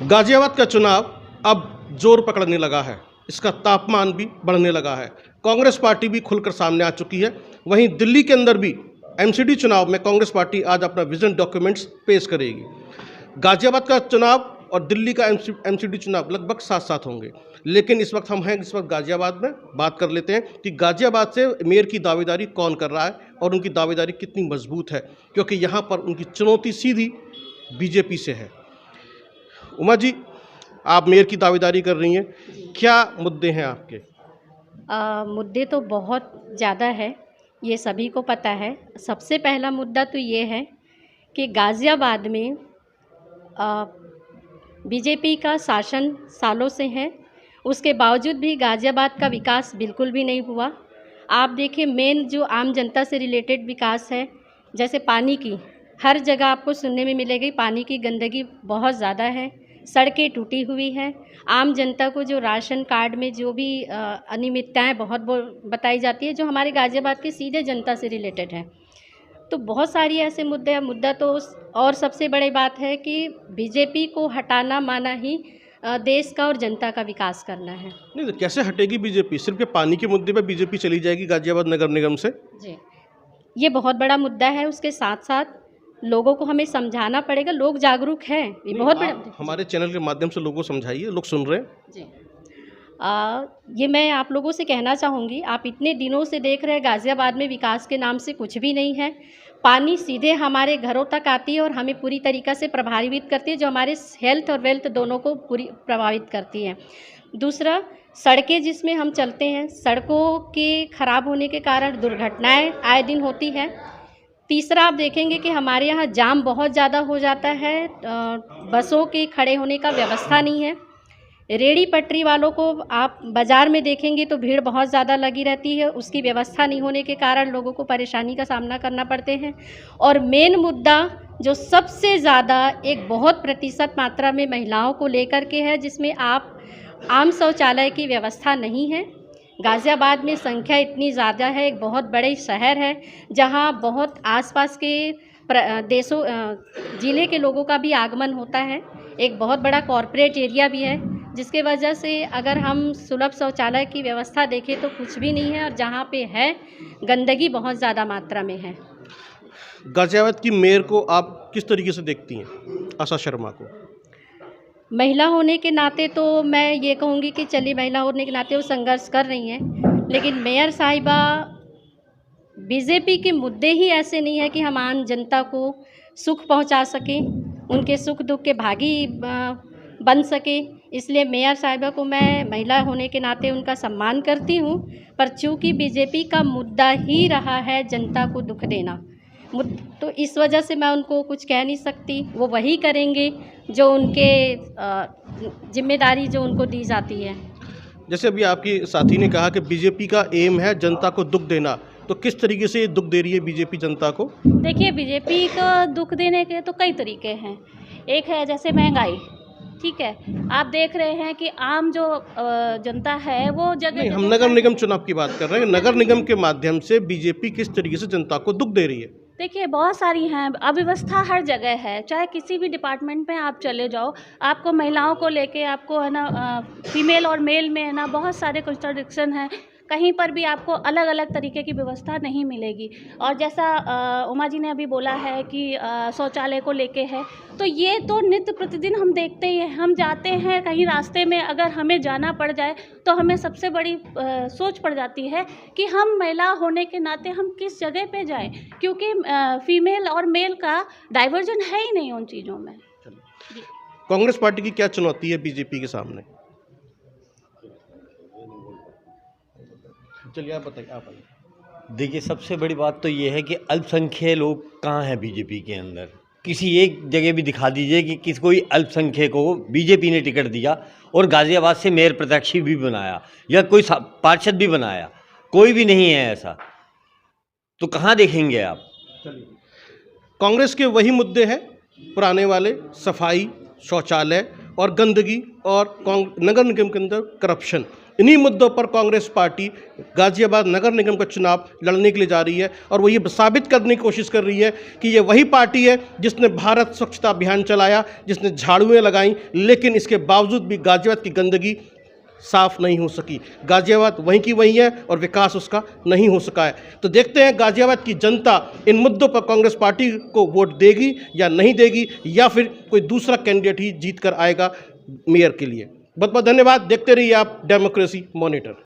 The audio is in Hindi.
गाजियाबाद का चुनाव अब जोर पकड़ने लगा है, इसका तापमान भी बढ़ने लगा है। कांग्रेस पार्टी भी खुलकर सामने आ चुकी है। वहीं दिल्ली के अंदर भी एमसीडी चुनाव में कांग्रेस पार्टी आज अपना विजन डॉक्यूमेंट्स पेश करेगी। गाजियाबाद का चुनाव और दिल्ली का एमसीडी चुनाव लगभग साथ साथ होंगे, लेकिन इस वक्त गाजियाबाद में बात कर लेते हैं कि गाजियाबाद से मेयर की दावेदारी कौन कर रहा है और उनकी दावेदारी कितनी मजबूत है, क्योंकि यहाँ पर उनकी चुनौती सीधी बीजेपी से है। उमा जी, आप मेयर की दावेदारी कर रही हैं, क्या मुद्दे हैं आपके? मुद्दे तो बहुत ज़्यादा है, ये सभी को पता है। सबसे पहला मुद्दा तो ये है कि गाज़ियाबाद में बीजेपी का शासन सालों से है, उसके बावजूद भी गाज़ियाबाद का विकास बिल्कुल भी नहीं हुआ। आप देखिए, मेन जो आम जनता से रिलेटेड विकास है, जैसे पानी की, हर जगह आपको सुनने में मिलेगी पानी की गंदगी बहुत ज़्यादा है, सड़कें टूटी हुई हैं। आम जनता को जो राशन कार्ड में जो भी अनियमितताएँ बहुत बताई जाती है, जो हमारे गाज़ियाबाद की सीधे जनता से रिलेटेड है। तो बहुत सारी ऐसे मुद्दे हैं। मुद्दा तो और सबसे बड़ी बात है कि बीजेपी को हटाना माना ही देश का और जनता का विकास करना है। नहीं तो कैसे हटेगी बीजेपी? सिर्फ ये पानी के मुद्दे पे बीजेपी चली जाएगी गाजियाबाद नगर निगम से? जी, ये बहुत बड़ा मुद्दा है। उसके साथ साथ लोगों को हमें समझाना पड़ेगा। लोग जागरूक हैं, ये बहुत बड़ा। हमारे चैनल के माध्यम से लोगों को समझाइए, लोग सुन रहे हैं। जी, ये मैं आप लोगों से कहना चाहूँगी, आप इतने दिनों से देख रहे हैं गाज़ियाबाद में विकास के नाम से कुछ भी नहीं है। पानी सीधे हमारे घरों तक आती है और हमें पूरी तरीक़ा से प्रभावित करती है, जो हमारे हेल्थ और वेल्थ दोनों को पूरी प्रभावित करती है। दूसरा, सड़कें जिसमें हम चलते हैं, सड़कों के ख़राब होने के कारण दुर्घटनाएँ आए दिन होती हैं। तीसरा, आप देखेंगे कि हमारे यहाँ जाम बहुत ज़्यादा हो जाता है, बसों के खड़े होने का व्यवस्था नहीं है। रेहड़ी पटरी वालों को आप बाज़ार में देखेंगे तो भीड़ बहुत ज़्यादा लगी रहती है, उसकी व्यवस्था नहीं होने के कारण लोगों को परेशानी का सामना करना पड़ते हैं। और मेन मुद्दा जो सबसे ज़्यादा एक बहुत प्रतिशत मात्रा में महिलाओं को लेकर के है, जिसमें आप आम शौचालय की व्यवस्था नहीं है। गाज़ियाबाद में संख्या इतनी ज़्यादा है, एक बहुत बड़े शहर है जहाँ बहुत आसपास के देशों ज़िले के लोगों का भी आगमन होता है। एक बहुत बड़ा कॉरपोरेट एरिया भी है, जिसके वजह से अगर हम सुलभ शौचालय की व्यवस्था देखें तो कुछ भी नहीं है, और जहाँ पे है गंदगी बहुत ज़्यादा मात्रा में है। गाजियाबाद की मेयर को आप किस तरीके से देखती हैं, आशा शर्मा को? महिला होने के नाते तो मैं ये कहूँगी कि चलिए, महिला होने के नाते वो संघर्ष कर रही हैं, लेकिन मेयर साहिबा, बीजेपी के मुद्दे ही ऐसे नहीं है कि हम आम जनता को सुख पहुंचा सकें, उनके सुख दुख के भागी बन सके। इसलिए मेयर साहिबा को मैं महिला होने के नाते उनका सम्मान करती हूं, पर चूंकि बीजेपी का मुद्दा ही रहा है जनता को दुख देना, तो इस वजह से मैं उनको कुछ कह नहीं सकती। वो वही करेंगे जो उनके जिम्मेदारी जो उनको दी जाती है। जैसे अभी आपकी साथी ने कहा कि बीजेपी का एम है जनता को दुख देना, तो किस तरीके से ये दुख दे रही है बीजेपी जनता को? देखिए, बीजेपी को दुख देने के तो कई तरीके हैं। एक है जैसे महंगाई, ठीक है, आप देख रहे हैं कि आम जो जनता है वो नहीं, हम नगर निगम चुनाव की बात कर रहे हैं। नगर निगम के माध्यम से बीजेपी किस तरीके से जनता को दुख दे रही है? देखिए, बहुत सारी हैं। अव्यवस्था हर जगह है, चाहे किसी भी डिपार्टमेंट में आप चले जाओ, आपको महिलाओं को लेके आपको है ना, फीमेल और मेल में है ना बहुत सारे कॉन्ट्रडिक्शन हैं। कहीं पर भी आपको अलग अलग तरीके की व्यवस्था नहीं मिलेगी। और जैसा उमा जी ने अभी बोला है कि शौचालय को लेके है, तो ये तो नित्य प्रतिदिन हम देखते ही हैं। हम जाते हैं कहीं रास्ते में, अगर हमें जाना पड़ जाए तो हमें सबसे बड़ी सोच पड़ जाती है कि हम महिला होने के नाते हम किस जगह पे जाएं, क्योंकि फीमेल और मेल का डाइवर्जन है ही नहीं उन चीज़ों में। कांग्रेस पार्टी की क्या चुनौती है बीजेपी के सामने? चलिए आप बताइए। देखिए, सबसे बड़ी बात तो ये है कि अल्पसंख्यक लोग कहाँ हैं बीजेपी के अंदर। किसी एक जगह भी दिखा दीजिए कि किस कोई अल्पसंख्यक को बीजेपी ने टिकट दिया और गाज़ियाबाद से मेयर प्रत्याशी भी बनाया या कोई पार्षद भी बनाया, कोई भी नहीं है ऐसा। तो कहाँ देखेंगे आप? कांग्रेस के वही मुद्दे हैं पुराने वाले, सफाई, शौचालय और गंदगी और नगर निगम के अंदर करप्शन, इन्हीं मुद्दों पर कांग्रेस पार्टी गाजियाबाद नगर निगम का चुनाव लड़ने के लिए जा रही है और वो ये साबित करने की कोशिश कर रही है कि ये वही पार्टी है जिसने भारत स्वच्छता अभियान चलाया, जिसने झाड़ुएं लगाई, लेकिन इसके बावजूद भी गाजियाबाद की गंदगी साफ नहीं हो सकी। गाजियाबाद वहीं की वहीं है और विकास उसका नहीं हो सका है। तो देखते हैं गाजियाबाद की जनता इन मुद्दों पर कांग्रेस पार्टी को वोट देगी या नहीं देगी, या फिर कोई दूसरा कैंडिडेट ही जीत कर आएगा मेयर के लिए। बहुत बहुत धन्यवाद। देखते रहिए आप डेमोक्रेसी मॉनिटर।